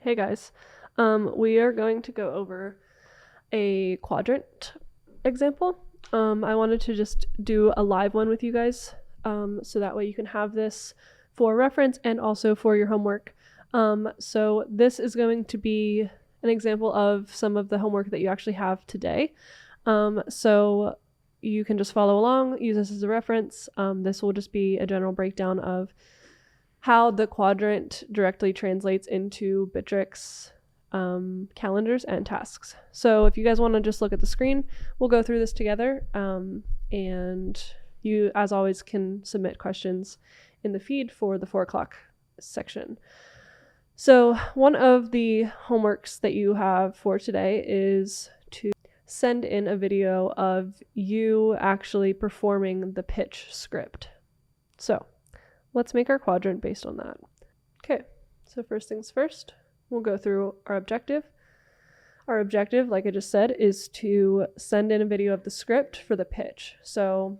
Hey guys, we are going to go over a quadrant example. I wanted to just do a live one with you guys, so that way you can have this for reference and also for your homework. So this is going to be an example of some of the homework that you actually have today. So you can just follow along, use this as a reference. This will just be a general breakdown of how the quadrant directly translates into Bittrex calendars and tasks. So if you guys want to just look at the screen, we'll go through this together. And you, as always, can submit questions in the feed for the 4 o'clock section. So one of the homeworks that you have for today is to send in a video of you actually performing the pitch script. So let's make our quadrant based on that. Okay, so first things first, we'll go through our objective. Our objective, like I just said, is to send in a video of the script for the pitch. So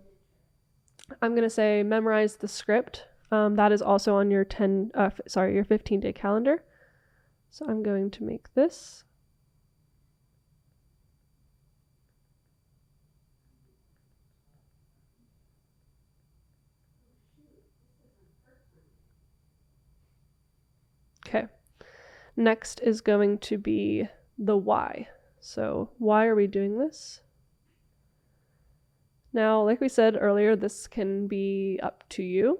I'm going to say memorize the script. That is also on your your 15-day calendar. So I'm going to make this. Okay. Next is going to be the why. So why are we doing this? Now, like we said earlier, this can be up to you.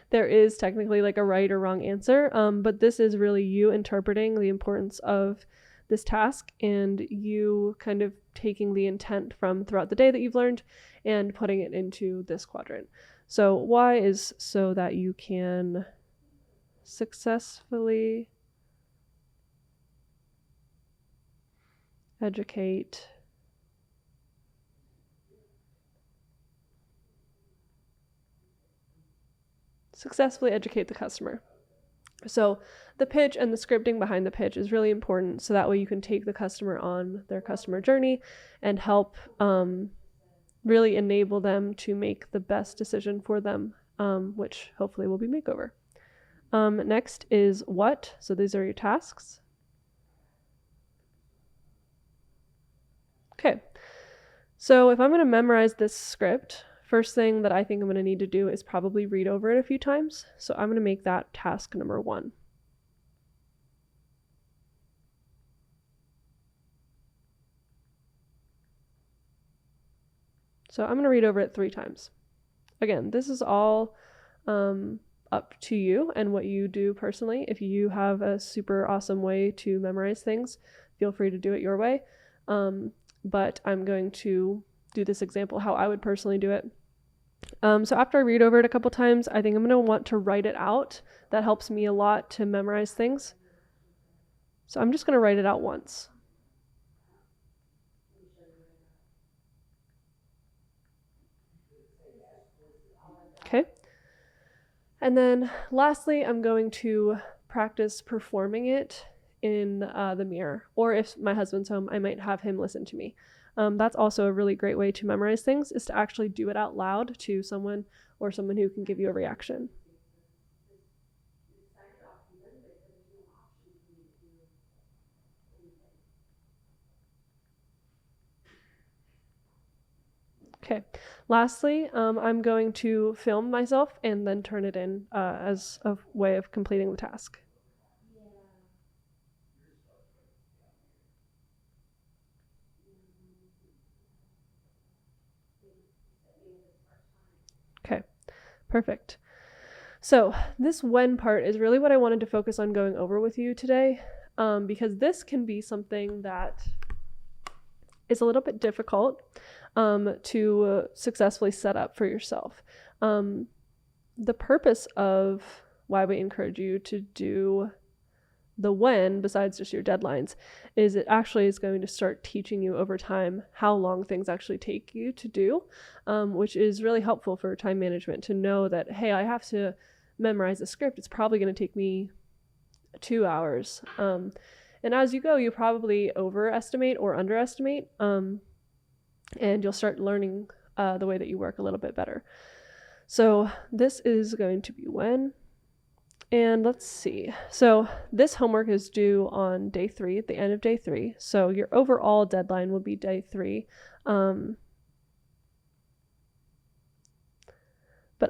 There is technically like a right or wrong answer, but this is really you interpreting the importance of this task and you kind of taking the intent from throughout the day that you've learned and putting it into this quadrant. So why is so that you can successfully successfully educate the customer. So the pitch and the scripting behind the pitch is really important, so that way you can take the customer on their customer journey and help really enable them to make the best decision for them, which hopefully will be makeover. Next is what. So these are your tasks. Okay, so if I'm going to memorize this script, first thing that I think I'm going to need to do is probably read over it a few times. So I'm going to make that task number 1. So I'm going to read over it 3 times. Again, this is all up to you and what you do personally. If you have a super awesome way to memorize things, feel free to do it your way. But I'm going to do this example how I would personally do it. So after I read over it a couple times, I think I'm going to want to write it out. That helps me a lot to memorize things. So I'm just going to write it out once. Okay. And then lastly, I'm going to practice performing it in the mirror. Or if my husband's home, I might have him listen to me. That's also a really great way to memorize things, is to actually do it out loud to someone or someone who can give you a reaction. Okay, lastly, I'm going to film myself and then turn it in as a way of completing the task. Okay, perfect. So this when part is really what I wanted to focus on going over with you today, because this can be something that is a little bit difficult to successfully set up for yourself. The purpose of why we encourage you to do the when, besides just your deadlines, is it actually is going to start teaching you over time how long things actually take you to do, which is really helpful for time management, to know that, hey, I have to memorize a script. It's probably going to take me 2 hours. And as you go, you probably overestimate or underestimate, and you'll start learning the way that you work a little bit better. So this is going to be when. And let's see. So this homework is due on day 3, at the end of day 3. So your overall deadline will be day 3. But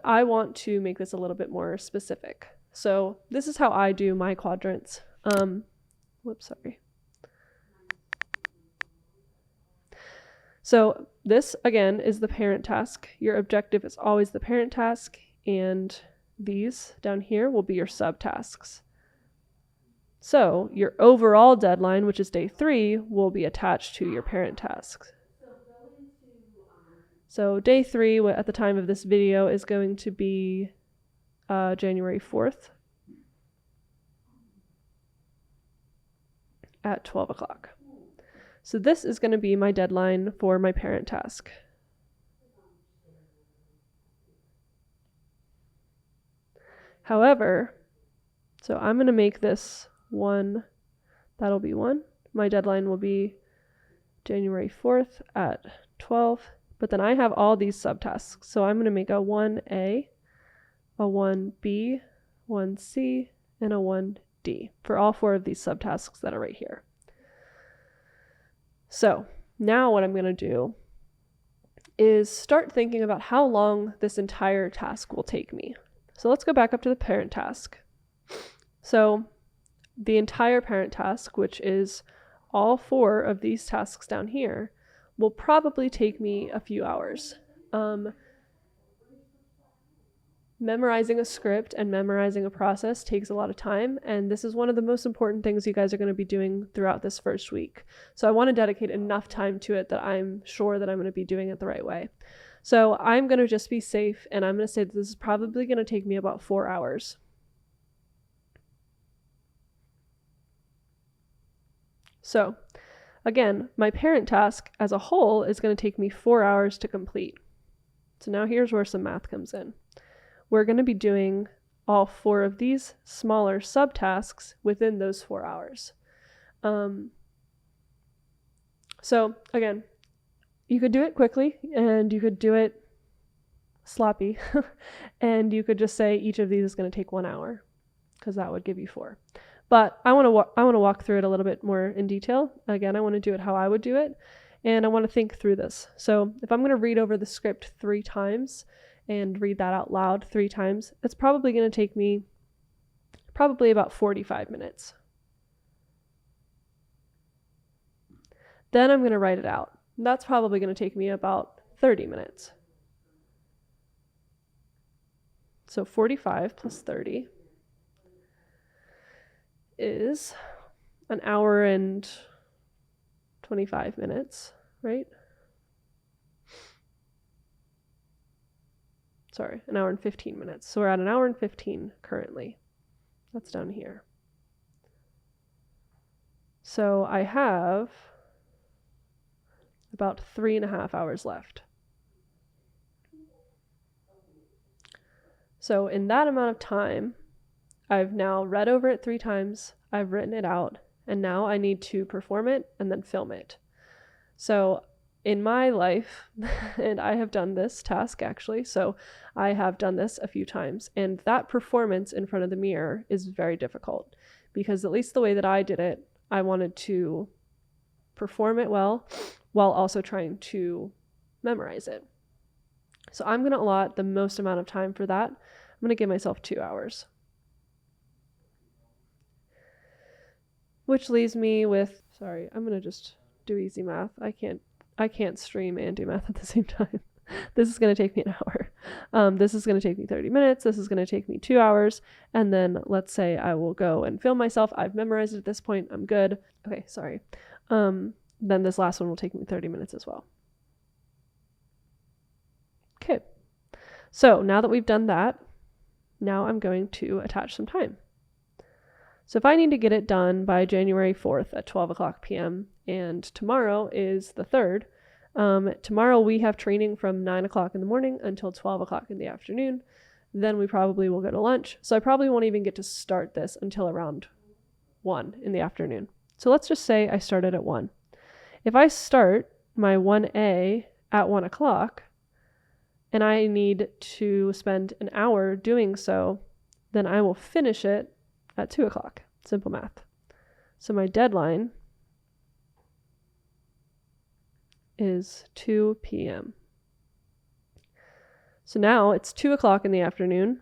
I want to make this a little bit more specific. So this is how I do my quadrants. Sorry. So this, again, is the parent task. Your objective is always the parent task, and these down here will be your subtasks. So your overall deadline, which is day 3, will be attached to your parent tasks. So day 3 at the time of this video is going to be January 4th at 12 o'clock. So this is going to be my deadline for my parent task. However, so I'm going to make this 1, that'll be 1. My deadline will be January 4th at 12, but then I have all these subtasks. So I'm going to make a 1A, a 1B, 1C, and a 1D for all 4 of these subtasks that are right here. So now what I'm going to do is start thinking about how long this entire task will take me. So let's go back up to the parent task. So the entire parent task, which is all 4 of these tasks down here, will probably take me a few hours. Memorizing a script and memorizing a process takes a lot of time, and this is one of the most important things you guys are going to be doing throughout this first week. So I want to dedicate enough time to it that I'm sure that I'm going to be doing it the right way. So I'm going to just be safe, and I'm going to say that this is probably going to take me about 4 hours. So again, my parent task as a whole is going to take me 4 hours to complete. So now here's where some math comes in. We're going to be doing all 4 of these smaller subtasks within those 4 hours. So again, you could do it quickly and you could do it sloppy and you could just say each of these is going to take 1 hour because that would give you 4. But I want to walk through it a little bit more in detail. Again, I want to do it how I would do it, and I want to think through this. So if I'm going to read over the script 3 times and read that out loud 3 times, it's probably going to take me about 45 minutes. Then I'm going to write it out. That's probably going to take me about 30 minutes. So 45 plus 30 is an hour and 25 minutes, right? Sorry, an hour and 15 minutes. So we're at an hour and 15 currently. That's down here. So I have about 3.5 hours left. So in that amount of time, I've now read over it 3 times, I've written it out, and now I need to perform it and then film it. So in my life, and I have done this task actually, so I have done this a few times, and that performance in front of the mirror is very difficult because at least the way that I did it, I wanted to perform it well while also trying to memorize it. So I'm going to allot the most amount of time for that. I'm going to give myself 2 hours. Which leaves me with, sorry, I'm going to just do easy math. I can't stream and do math at the same time. This is going to take me an hour. This is going to take me 30 minutes. This is going to take me 2 hours. And then let's say I will go and film myself. I've memorized it at this point. I'm good. Okay, sorry. Then this last one will take me 30 minutes as well. Okay. So now that we've done that, now I'm going to attach some time. So if I need to get it done by January 4th at 12 o'clock p.m. and tomorrow is the 3rd, tomorrow we have training from 9 o'clock in the morning until 12 o'clock in the afternoon. Then we probably will go to lunch. So I probably won't even get to start this until around 1 in the afternoon. So let's just say I started at 1. If I start my 1A at 1 o'clock and I need to spend an hour doing so, then I will finish it at 2 o'clock. Simple math. So my deadline is 2 p.m. So now it's 2 o'clock in the afternoon.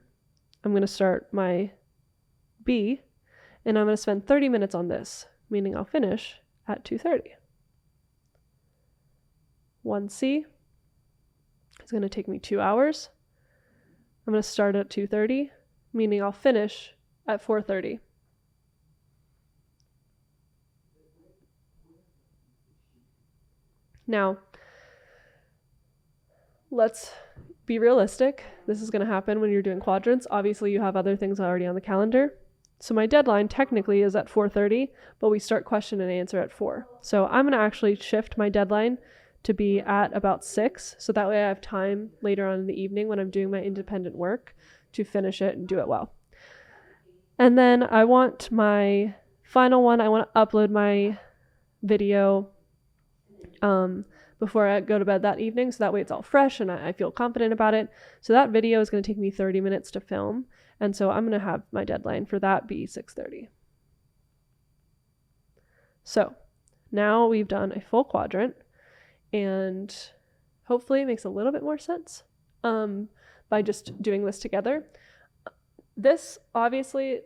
I'm going to start my B, and I'm going to spend 30 minutes on this, meaning I'll finish at 2:30. 1C is going to take me 2 hours. I'm going to start at 2:30, meaning I'll finish at 4:30. Now, let's be realistic. This is going to happen when you're doing quadrants. Obviously, you have other things already on the calendar. So my deadline technically is at 4:30, but we start question and answer at 4. So I'm going to actually shift my deadline to be at about 6, so that way I have time later on in the evening when I'm doing my independent work to finish it and do it well. And then I want my final one, I want to upload my video before I go to bed that evening, so that way it's all fresh and I feel confident about it. So that video is going to take me 30 minutes to film, and so I'm going to have my deadline for that be 6:30. So now we've done a full quadrant, and hopefully it makes a little bit more sense by just doing this together. This obviously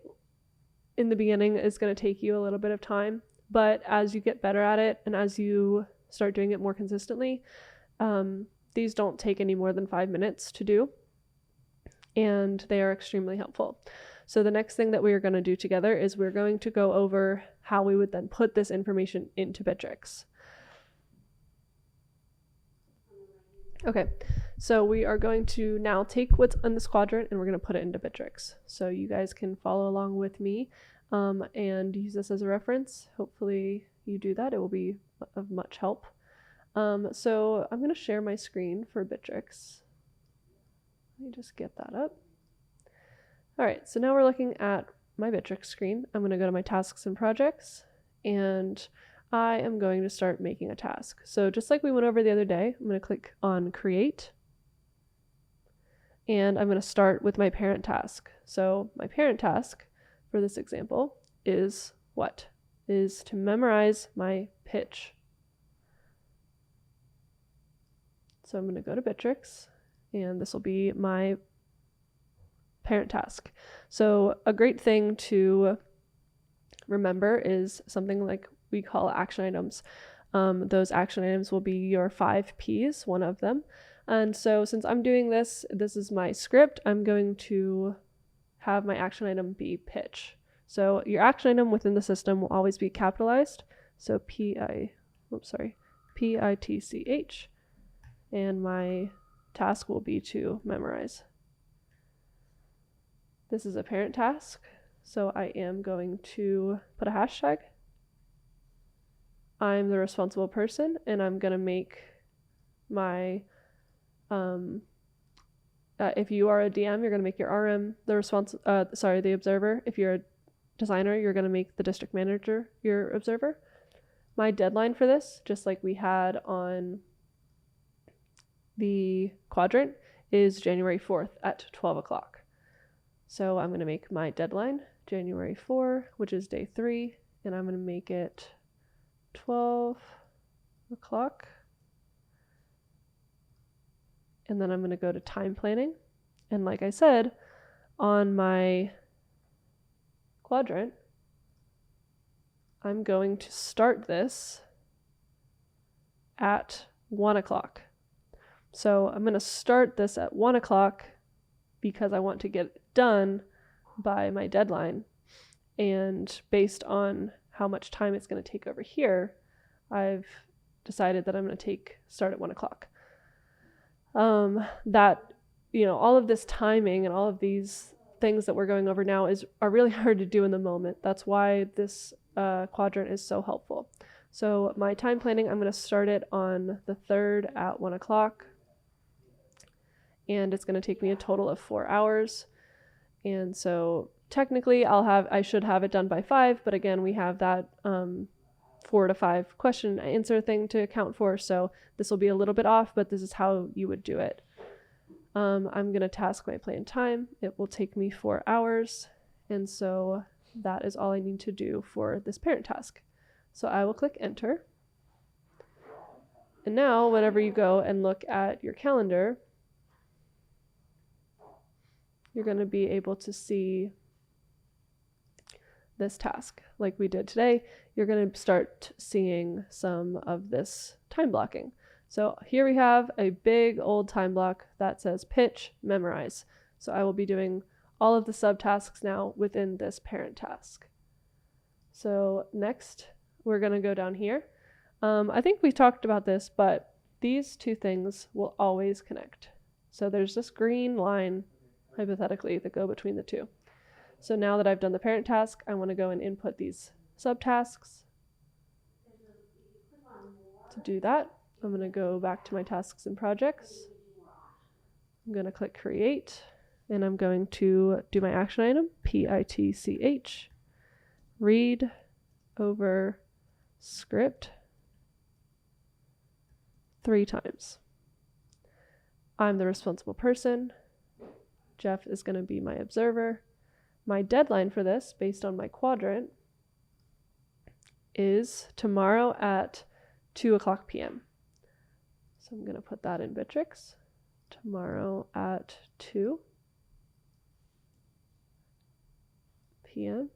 in the beginning is going to take you a little bit of time, but as you get better at it and as you start doing it more consistently, these don't take any more than 5 minutes to do, and they are extremely helpful. So the next thing that we are going to do together is we're going to go over how we would then put this information into Bittrex. Okay, so we are going to now take what's in this quadrant and we're going to put it into Bittrex. So you guys can follow along with me and use this as a reference. Hopefully you do that. It will be of much help. So I'm going to share my screen for Bittrex. Let me just get that up. All right, so now we're looking at my Bittrex screen. I'm going to go to my tasks and projects, and I am going to start making a task. So just like we went over the other day, I'm going to click on create, and I'm going to start with my parent task. So my parent task for this example is what? Is to memorize my pitch. So I'm going to go to Bittrex, and this will be my parent task. So a great thing to remember is something like we call action items. Those action items will be your 5 Ps, one of them. And so since I'm doing this, this is my script, I'm going to have my action item be pitch. So your action item within the system will always be capitalized. So P-I-T-C-H. And my task will be to memorize. This is a parent task, so I am going to put a hashtag. I'm the responsible person, and I'm going to make my, if you are a DM, you're going to make your RM the observer. If you're a designer, you're going to make the district manager your observer. My deadline for this, just like we had on the quadrant, is January 4th at 12 o'clock. So I'm going to make my deadline January 4, which is day 3, and I'm going to make it 12 o'clock. And then I'm going to go to time planning. And like I said, on my quadrant, I'm going to start this at 1 o'clock. So I'm going to start this at 1 o'clock because I want to get it done by my deadline. And based on how much time it's going to take over here, I've decided that I'm going to start at 1 o'clock. All of this timing and all of these things that we're going over now are really hard to do in the moment. That's why this quadrant is so helpful. So my time planning, I'm going to start it on the 3rd at 1 o'clock. And it's going to take me a total of 4 hours. And so technically I should have it done by 5, but again, we have that 4 to 5 question and answer thing to account for. So this will be a little bit off, but this is how you would do it. I'm going to task my planned time. It will take me 4 hours. And so that is all I need to do for this parent task. So I will click enter. And now whenever you go and look at your calendar, you're going to be able to see this task like we did today. You're going to start seeing some of this time blocking. So here we have a big old time block that says pitch, memorize. So I will be doing all of the subtasks now within this parent task. So next, we're going to go down here. I think we talked about this, but these two things will always connect. So there's this green line, hypothetically, that go between the two. So now that I've done the parent task, I want to go and input these subtasks. To do that, I'm going to go back to my tasks and projects. I'm going to click create, and I'm going to do my action item, PITCH, read over script 3 times. I'm the responsible person. Jeff is going to be my observer. My deadline for this, based on my quadrant, is tomorrow at 2:00 p.m. So I'm going to put that in Bitrix. Tomorrow at 2 p.m.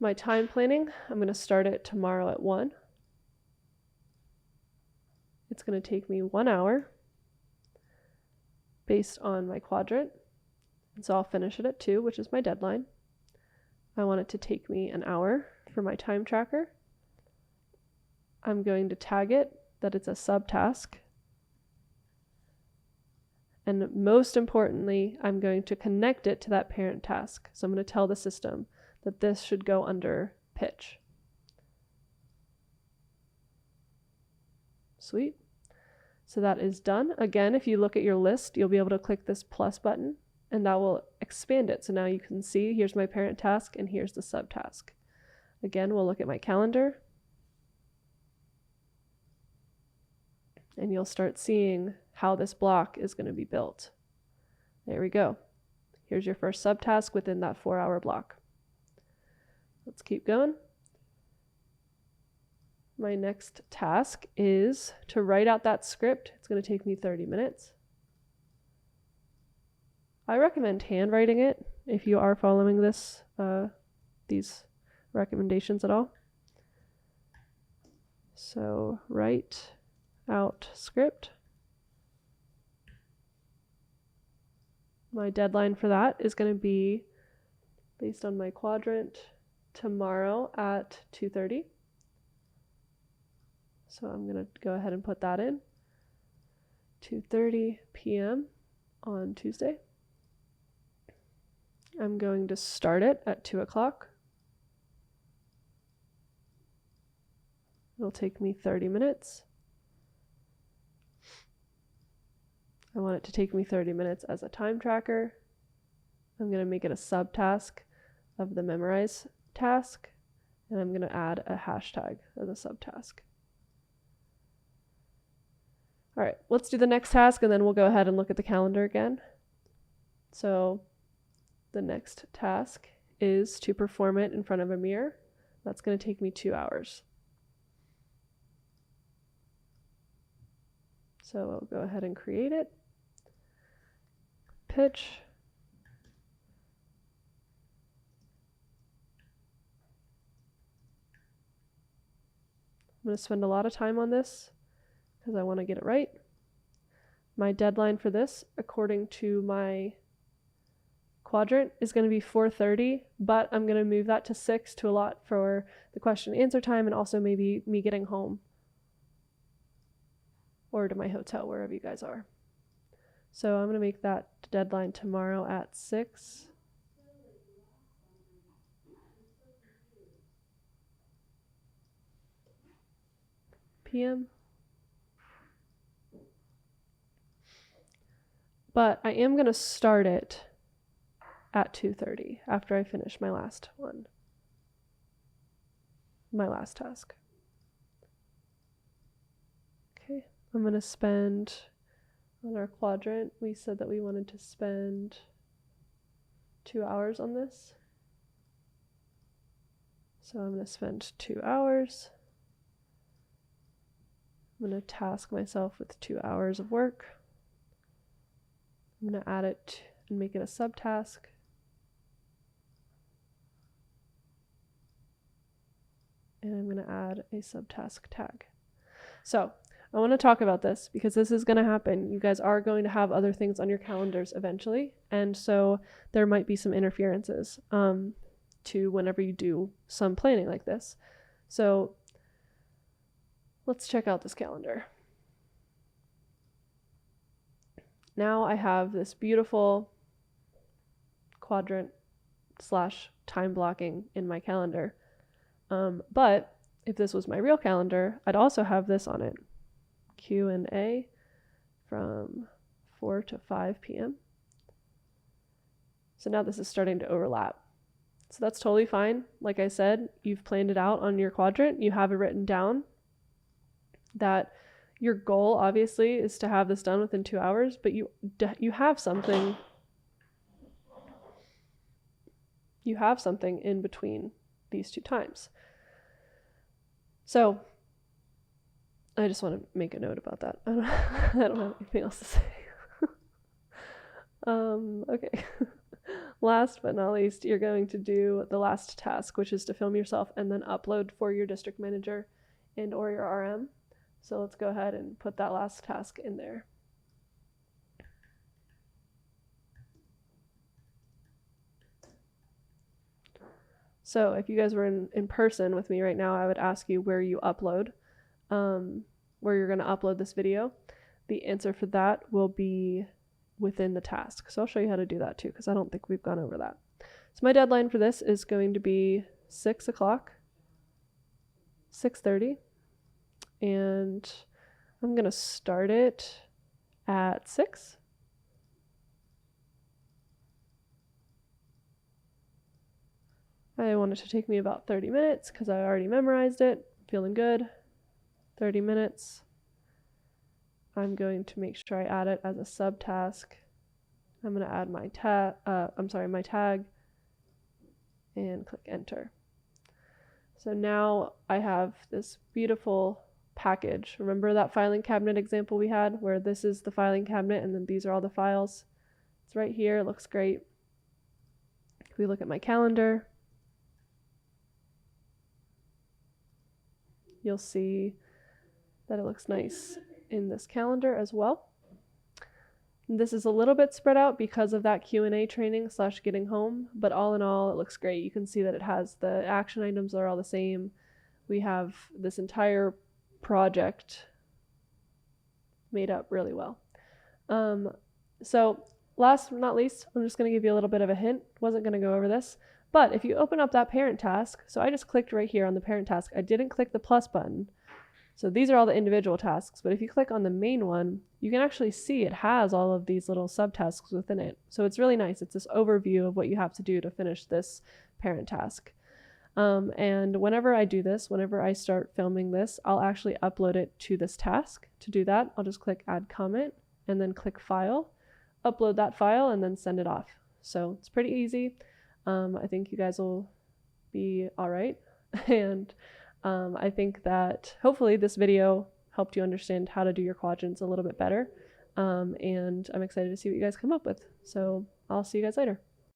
My time planning, I'm going to start it tomorrow at 1. It's going to take me 1 hour based on my quadrant. And so I'll finish it at 2, which is my deadline. I want it to take me an hour for my time tracker. I'm going to tag it that it's a subtask. And most importantly, I'm going to connect it to that parent task. So I'm going to tell the system that this should go under pitch. Sweet. So that is done. Again, if you look at your list, you'll be able to click this plus button and that will expand it. So now you can see here's my parent task and here's the subtask. Again, we'll look at my calendar and you'll start seeing how this block is going to be built. There we go. Here's your first subtask within that 4-hour block. Let's keep going. My next task is to write out that script. It's going to take me 30 minutes. I recommend handwriting it if you are following this, these recommendations at all. So write out script. My deadline for that is going to be, based on my quadrant, tomorrow at 2:30. So I'm going to go ahead and put that in. 2:30 p.m. on Tuesday. I'm going to start it at 2:00. It'll take me 30 minutes. I want it to take me 30 minutes as a time tracker. I'm going to make it a subtask of the memorize task, and I'm going to add a hashtag as a subtask. All right, let's do the next task, and then we'll go ahead and look at the calendar again. So the next task is to perform it in front of a mirror. That's going to take me 2 hours. So I'll go ahead and create it. Pitch. I'm going to spend a lot of time on this because I want to get it right. My deadline for this, according to my quadrant, is going to be 4:30, but I'm going to move that to 6 to allot for the question and answer time and also maybe me getting home or to my hotel, wherever you guys are. So I'm going to make that deadline tomorrow at 6 p.m. But I am going to start it at 2:30 after I finish my last one, my last task. Okay, I'm going to spend on our quadrant. We said that we wanted to spend 2 hours on this. So I'm going to spend 2 hours. I'm going to task myself with 2 hours of work. I'm going to add it and make it a subtask. And I'm going to add a subtask tag. So I want to talk about this because this is going to happen. You guys are going to have other things on your calendars eventually. And so there might be some interferences to whenever you do some planning like this. So let's check out this calendar. Now I have this beautiful quadrant / time blocking in my calendar. But if this was my real calendar, I'd also have this on it. Q&A from 4 to 5 p.m. So now this is starting to overlap. So that's totally fine. Like I said, you've planned it out on your quadrant. You have it written down that your goal obviously is to have this done within 2 hours, but you have something. You have something in between these two times. So I just want to make a note about that. I don't have anything else to say. Okay. Last but not least, you're going to do the last task, which is to film yourself and then upload for your district manager and or your RM. So let's go ahead and put that last task in there. So if you guys were in person with me right now, I would ask you where you upload, where you're going to upload this video. The answer for that will be within the task. So I'll show you how to do that too, because I don't think we've gone over that. So my deadline for this is going to be 6 o'clock, 6:30, and I'm going to start it at 6. I want it to take me about 30 minutes because I already memorized it. Feeling good. 30 minutes. I'm going to make sure I add it as a subtask. I'm going to add my my tag and click enter. So now I have this beautiful package. Remember that filing cabinet example we had where this is the filing cabinet and then these are all the files? It's right here. It looks great. If we look at my calendar, you'll see that it looks nice in this calendar as well. This is a little bit spread out because of that Q&A training / getting home, but all in all, it looks great. You can see that it has the action items are all the same. We have this entire project made up really well. So last but not least, I'm just going to give you a little bit of a hint. Wasn't going to go over this, but if you open up that parent task, so I just clicked right here on the parent task. I didn't click the plus button. So these are all the individual tasks, but if you click on the main one, you can actually see it has all of these little subtasks within it. So it's really nice. It's this overview of what you have to do to finish this parent task. And whenever I do this, whenever I start filming this, I'll actually upload it to this task. To do that, I'll just click add comment and then click file, upload that file, and then send it off. So it's pretty easy. I think you guys will be all right. And I think that hopefully this video helped you understand how to do your quadrants a little bit better. And I'm excited to see what you guys come up with. So I'll see you guys later.